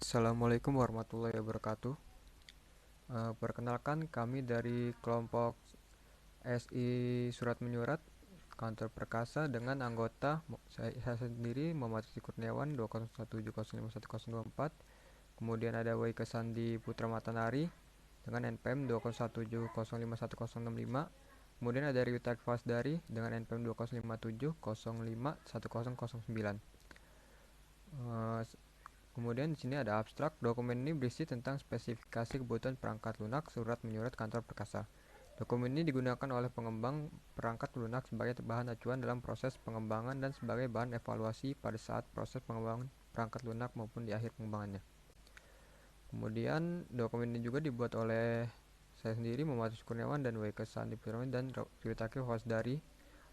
Assalamualaikum warahmatullahi wabarakatuh. Perkenalkan kami dari kelompok SI Surat Menyurat Kantor Perkasa dengan anggota saya sendiri Muhammad Rizky Kurniawan 201705104. Kemudian ada Waike Sandi Putra Matanari dengan NPM 201705165. Kemudian ada Ryuta Fasdari dengan NPM 20570510009. Kemudian di sini ada abstrak. Dokumen ini berisi tentang spesifikasi kebutuhan perangkat lunak surat menyurat kantor perkasa. Dokumen ini digunakan oleh pengembang perangkat lunak sebagai bahan acuan dalam proses pengembangan dan sebagai bahan evaluasi pada saat proses pengembangan perangkat lunak maupun di akhir pengembangannya. Kemudian dokumen ini juga dibuat oleh saya sendiri Muhammad Kurniawan dan Waike Sandi Purnawan dan Ryutake Wasdari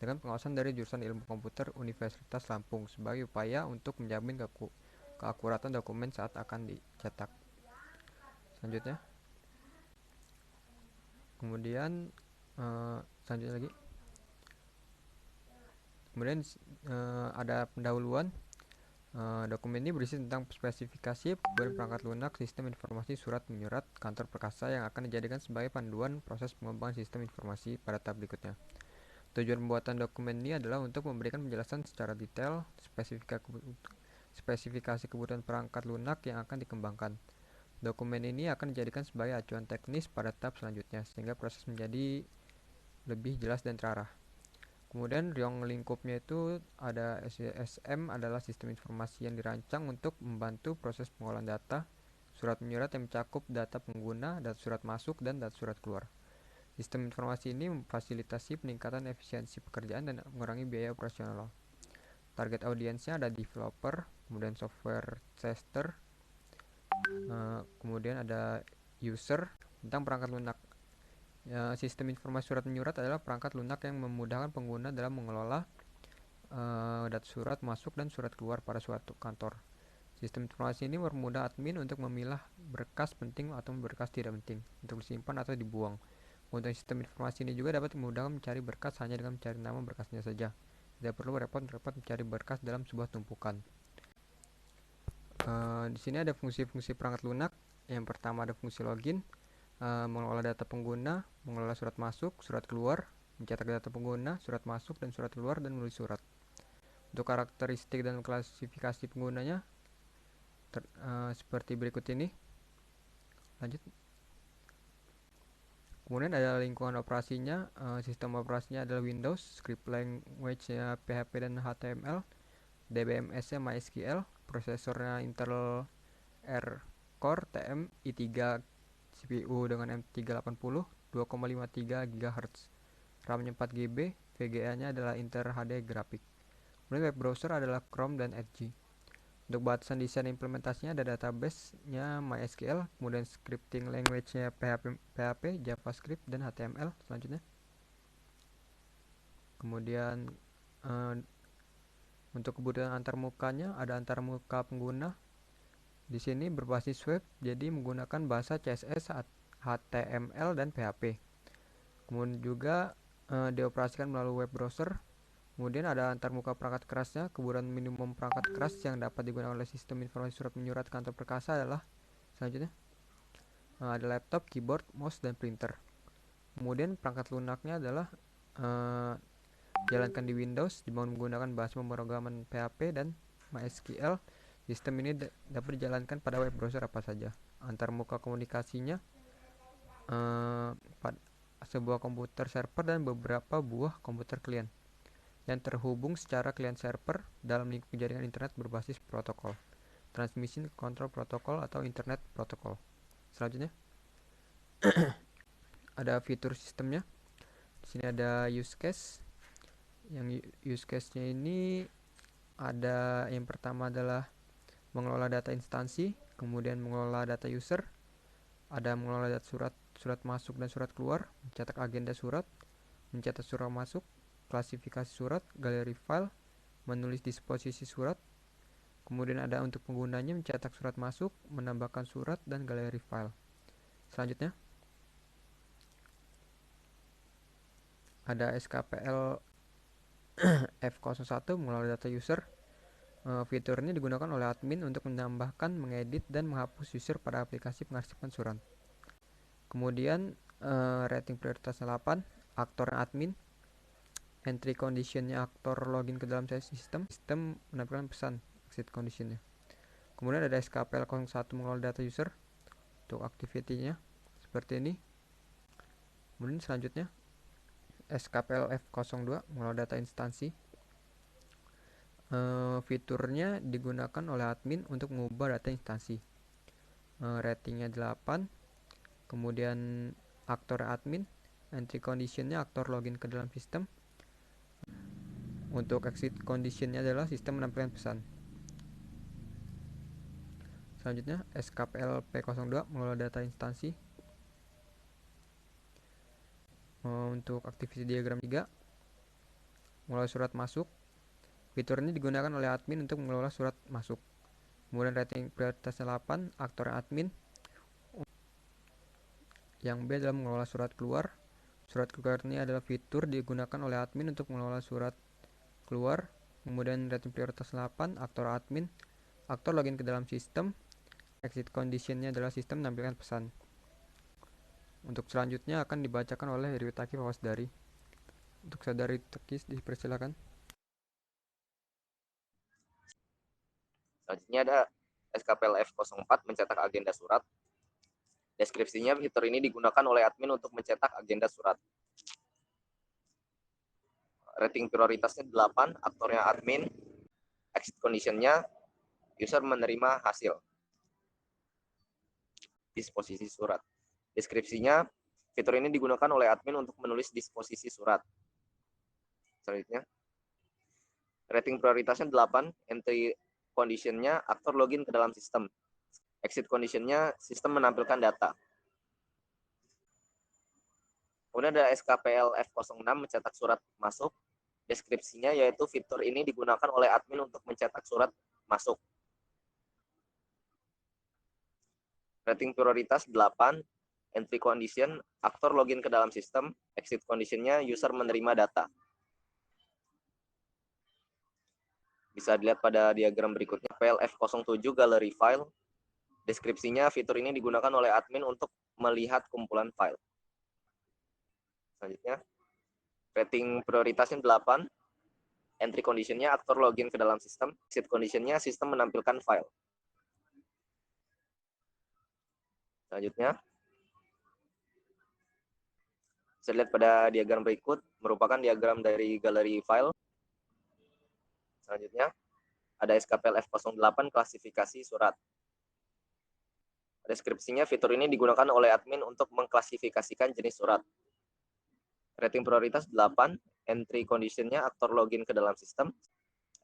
dengan pengawasan dari jurusan Ilmu Komputer Universitas Lampung sebagai upaya untuk menjamin keakuratan dokumen saat akan dicetak. Selanjutnya, kemudian selanjutnya lagi, kemudian ada pendahuluan. Dokumen ini berisi tentang spesifikasi perangkat lunak sistem informasi surat menyurat kantor perkasa yang akan dijadikan sebagai panduan proses pengembangan sistem informasi pada tahap berikutnya. Tujuan pembuatan dokumen ini adalah untuk memberikan penjelasan secara detail spesifikasi kebutuhan perangkat lunak yang akan dikembangkan. Dokumen ini akan dijadikan sebagai acuan teknis pada tahap selanjutnya, sehingga proses menjadi lebih jelas dan terarah. Kemudian ruang lingkupnya itu ada SISM adalah sistem informasi yang dirancang untuk membantu proses pengolahan data, surat menyurat yang mencakup data pengguna, data surat masuk, dan data surat keluar. Sistem informasi ini memfasilitasi peningkatan efisiensi pekerjaan dan mengurangi biaya operasional. Target audiensnya ada developer, kemudian software tester, kemudian ada user. Tentang perangkat lunak, sistem informasi surat menyurat adalah perangkat lunak yang memudahkan pengguna dalam mengelola data surat masuk dan surat keluar pada suatu kantor. Sistem informasi ini mempermudah admin untuk memilah berkas penting atau berkas tidak penting untuk disimpan atau dibuang. Untuk sistem informasi ini juga dapat memudahkan mencari berkas hanya dengan mencari nama berkasnya saja. Tidak perlu repot-repot mencari berkas dalam sebuah tumpukan. Di sini ada fungsi-fungsi perangkat lunak. Yang pertama ada fungsi login, mengelola data pengguna, mengelola surat masuk, surat keluar, mencetak data pengguna, surat masuk dan surat keluar, dan menulis surat. Untuk karakteristik dan klasifikasi penggunanya seperti berikut ini. Lanjut. Kemudian ada lingkungan operasinya. Sistem operasinya adalah Windows, script language-nya PHP dan HTML, DBMS-nya MySQL, prosesornya Intel Core TM i3, CPU dengan M380, 2,53 GHz, RAM-nya 4 GB, VGA-nya adalah Intel HD Graphic. Kemudian web browser adalah Chrome dan Edge. Untuk batasan desain implementasinya ada database-nya MySQL, kemudian scripting language-nya PHP, JavaScript, dan HTML selanjutnya. Kemudian untuk kebutuhan antarmukanya ada antarmuka pengguna. Di sini berbasis web, jadi menggunakan bahasa CSS, HTML, dan PHP. Kemudian juga dioperasikan melalui web browser. Kemudian ada antarmuka perangkat kerasnya. Kebutuhan minimum perangkat keras yang dapat digunakan oleh sistem informasi surat menyurat kantor perkasa adalah selanjutnya ada laptop, keyboard, mouse, dan printer. Kemudian perangkat lunaknya adalah jalankan di Windows, dibangun menggunakan bahasa pemrograman PHP dan MySQL. Sistem ini dapat dijalankan pada web browser apa saja. Antarmuka komunikasinya sebuah komputer server dan beberapa buah komputer klien yang terhubung secara klien server dalam lingkup jaringan internet berbasis protokol Transmission Control Protocol atau Internet Protocol. Selanjutnya ada fitur sistemnya. Di sini ada use case. Yang use case-nya ini ada yang pertama adalah mengelola data instansi, kemudian mengelola data user, ada mengelola data surat masuk dan surat keluar, mencetak agenda surat, mencetak surat masuk, klasifikasi surat, galeri file, menulis disposisi surat. Kemudian ada untuk penggunanya mencetak surat masuk, menambahkan surat, dan galeri file. Selanjutnya ada SKPL F01 mengelola data user. Fitur ini digunakan oleh admin untuk menambahkan, mengedit, dan menghapus user pada aplikasi pengarsipan surat. Kemudian rating prioritas 8, aktor admin, entry conditionnya aktor login ke dalam sistem menampilkan pesan exit conditionnya. Kemudian ada SKPL 01 mengelola data user untuk activity-nya seperti ini. Kemudian selanjutnya SKPL F02 mengelola data instansi. Fiturnya digunakan oleh admin untuk mengubah data instansi. Ratingnya 8. Kemudian aktor admin, entry conditionnya aktor login ke dalam sistem. Untuk exit conditionnya adalah sistem menampilkan pesan. Selanjutnya SKPL P02 mengelola data instansi. Untuk activity diagram 3, mengelola surat masuk. Fitur ini digunakan oleh admin untuk mengelola surat masuk. Kemudian rating prioritas 8, aktor admin. Yang B adalah mengelola surat keluar. Surat keluar ini adalah fitur digunakan oleh admin untuk mengelola surat keluar. Kemudian rating prioritas 8, aktor admin. Aktor login ke dalam sistem. Exit conditionnya adalah sistem menampilkan pesan. Untuk selanjutnya akan dibacakan oleh Heri Taki Fawasdari. Untuk Saudari Tekis dipersilakan. Selanjutnya ada SKPL F04 mencetak agenda surat. Deskripsinya, fitur ini digunakan oleh admin untuk mencetak agenda surat. Rating prioritasnya 8, aktornya admin. Exit conditionnya user menerima hasil. Disposisi surat. Deskripsinya, fitur ini digunakan oleh admin untuk menulis disposisi surat. Selanjutnya, rating prioritasnya 8, entry conditionnya aktor login ke dalam sistem. Exit conditionnya sistem menampilkan data. Kemudian ada SKPL F06 mencetak surat masuk. Deskripsinya yaitu fitur ini digunakan oleh admin untuk mencetak surat masuk. Rating prioritas 8, entry condition, aktor login ke dalam sistem, exit conditionnya user menerima data. Bisa dilihat pada diagram berikutnya, PLF07 gallery file. Deskripsinya, fitur ini digunakan oleh admin untuk melihat kumpulan file. Selanjutnya, rating prioritasnya 8, entry conditionnya aktor login ke dalam sistem, exit conditionnya sistem menampilkan file. Selanjutnya, bisa dilihat pada diagram berikut, merupakan diagram dari galeri file. Selanjutnya, ada SKPL F08 klasifikasi surat. Deskripsinya, fitur ini digunakan oleh admin untuk mengklasifikasikan jenis surat. Rating prioritas 8, entry conditionnya aktor login ke dalam sistem,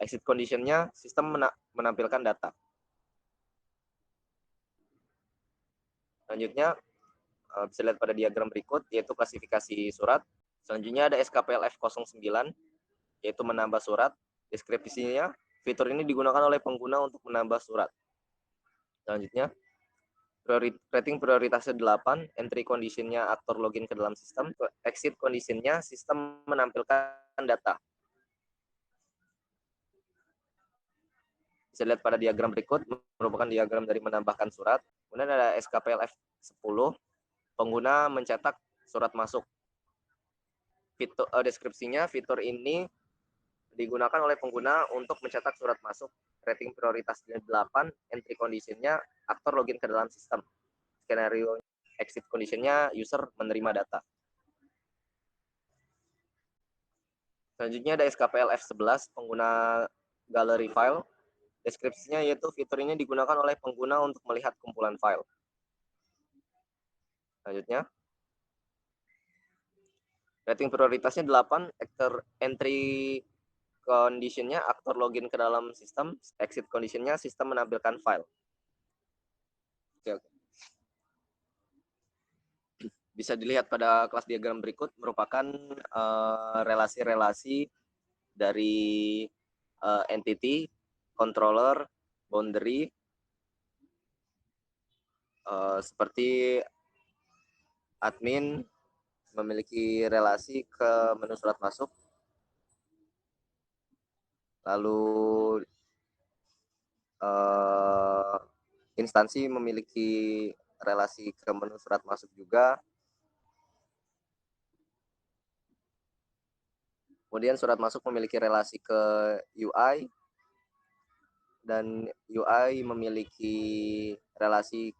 exit conditionnya sistem menampilkan data. Selanjutnya, bisa lihat pada diagram berikut, yaitu klasifikasi surat. Selanjutnya ada SKPL F09, yaitu menambah surat. Deskripsinya, fitur ini digunakan oleh pengguna untuk menambah surat. Selanjutnya, rating prioritasnya 8, entry conditionnya aktor login ke dalam sistem, exit conditionnya sistem menampilkan data. Bisa lihat pada diagram berikut, merupakan diagram dari menambahkan surat. Kemudian ada SKPL F10, pengguna mencetak surat masuk. Deskripsinya, fitur ini digunakan oleh pengguna untuk mencetak surat masuk. Rating prioritasnya 8, entry conditionnya aktor login ke dalam sistem. Skenario exit conditionnya user menerima data. Selanjutnya ada SKPL F11, pengguna gallery file. Deskripsinya yaitu fitur ini digunakan oleh pengguna untuk melihat kumpulan file. Selanjutnya, rating prioritasnya 8, entry conditionnya aktor login ke dalam sistem, exit conditionnya sistem menampilkan file. Oke. Bisa dilihat pada kelas diagram berikut, merupakan relasi-relasi dari entity, controller, boundary, seperti admin memiliki relasi ke menu surat masuk, lalu instansi memiliki relasi ke menu surat masuk juga. Kemudian surat masuk memiliki relasi ke UI, dan UI memiliki relasi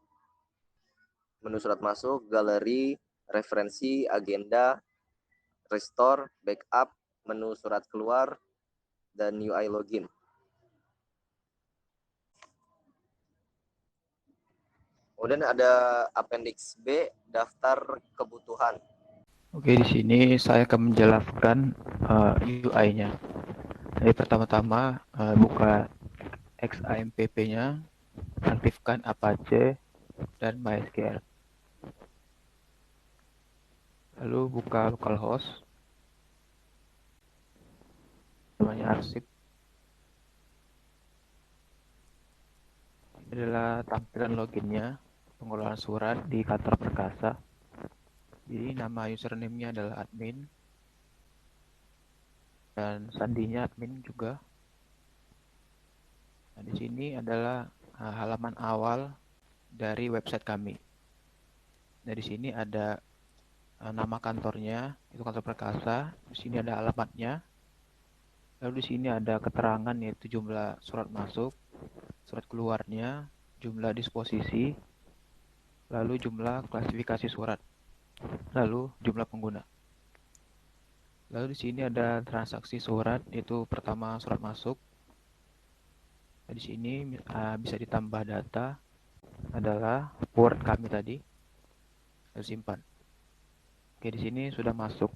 menu surat masuk, galeri, referensi, agenda, restore, backup, menu surat keluar, dan UI login. Kemudian ada appendix B, daftar kebutuhan. Oke, di sini saya akan menjelaskan UI-nya. Jadi pertama-tama buka XAMPP-nya, aktifkan Apache dan MySQL. Lalu buka localhost, namanya arsip. Ini adalah tampilan loginnya, pengelolaan surat di kantor perkasa. Jadi nama username-nya adalah admin dan sandinya admin juga. Nah, di sini adalah halaman awal dari website kami. Nah, di sini ada nama kantornya, itu kantor perkasa. Di sini ada alamatnya. Lalu di sini ada keterangan, yaitu jumlah surat masuk, surat keluarnya, jumlah disposisi, lalu jumlah klasifikasi surat, lalu jumlah pengguna. Lalu di sini ada transaksi surat, yaitu pertama surat masuk. Nah, di sini bisa ditambah data adalah Word kami tadi, lalu simpan. Oke, di sini sudah masuk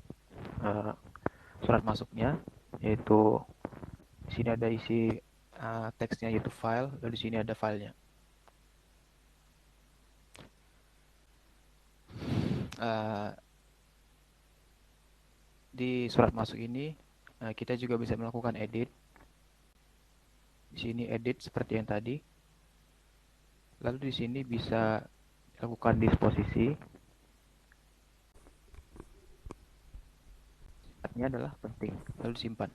surat masuknya, yaitu di sini ada isi teksnya, yaitu file, lalu di sini ada filenya. Di surat masuk ini kita juga bisa melakukan edit. Di sini edit seperti yang tadi. Lalu di sini bisa dilakukan disposisi. Sifatnya adalah penting, lalu simpan.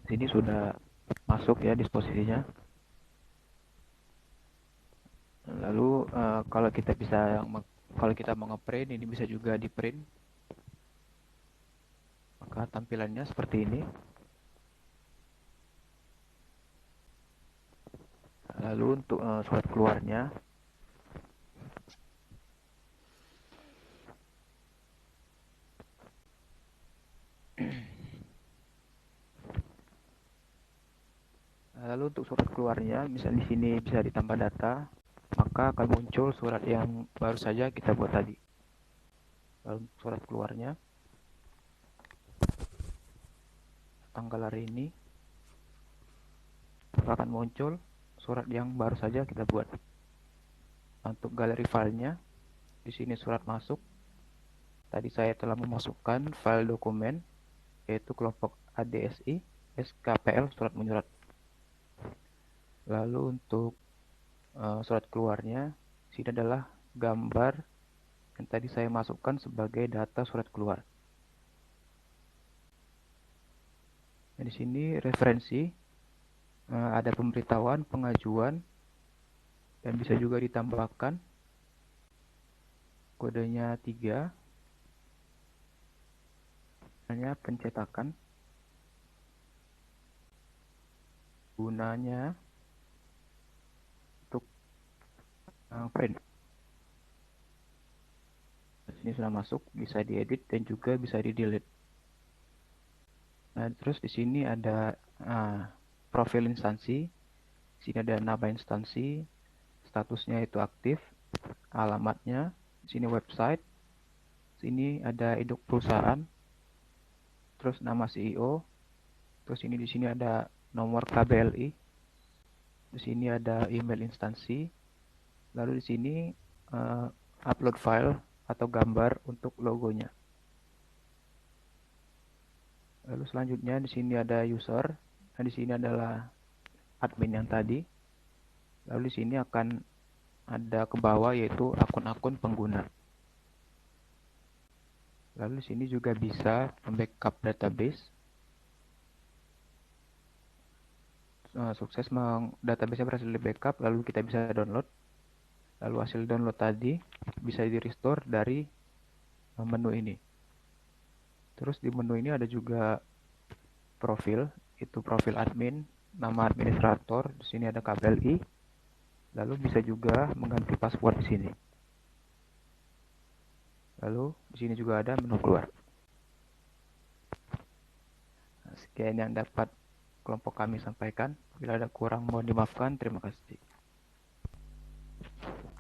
Di sini sudah masuk ya disposisinya. Lalu kalau kita mau ngeprint, ini bisa juga di print. Maka tampilannya seperti ini. Lalu untuk surat keluarnya, misal di sini bisa ditambah data, maka akan muncul surat yang baru saja kita buat tadi. Lalu surat keluarnya, tanggal hari ini, maka akan muncul surat yang baru saja kita buat. Untuk galeri filenya, di sini surat masuk. Tadi saya telah memasukkan file dokumen, yaitu kelompok ADSI, SKPL, surat menyurat. Lalu untuk surat keluarnya, sini adalah gambar yang tadi saya masukkan sebagai data surat keluar. Nah, di sini referensi, ada pemberitahuan, pengajuan, dan bisa juga ditambahkan kodenya 3, hanya pencetakan, gunanya untuk print. Ini sudah masuk, bisa diedit dan juga bisa di delete. Nah, terus di sini ada profil instansi. Di sini ada nama instansi, statusnya itu aktif, alamatnya, di sini website, di sini ada induk perusahaan, terus nama CEO, terus ini di sini ada nomor KBLI, di sini ada email instansi, lalu di sini upload file atau gambar untuk logonya. Lalu selanjutnya di sini ada user. Nah, di sini adalah admin yang tadi. Lalu di sini akan ada ke bawah, yaitu akun-akun pengguna. Lalu di sini juga bisa membackup database. sukses database berhasil di backup, lalu kita bisa download. Lalu hasil download tadi bisa di restore dari menu ini. Terus di menu ini ada juga profil, itu profil admin, nama administrator, di sini ada KPLI. Lalu bisa juga mengganti password di sini. Lalu di sini juga ada menu keluar. Sekian yang dapat kelompok kami sampaikan. Bila ada kurang mohon dimaafkan. Terima kasih.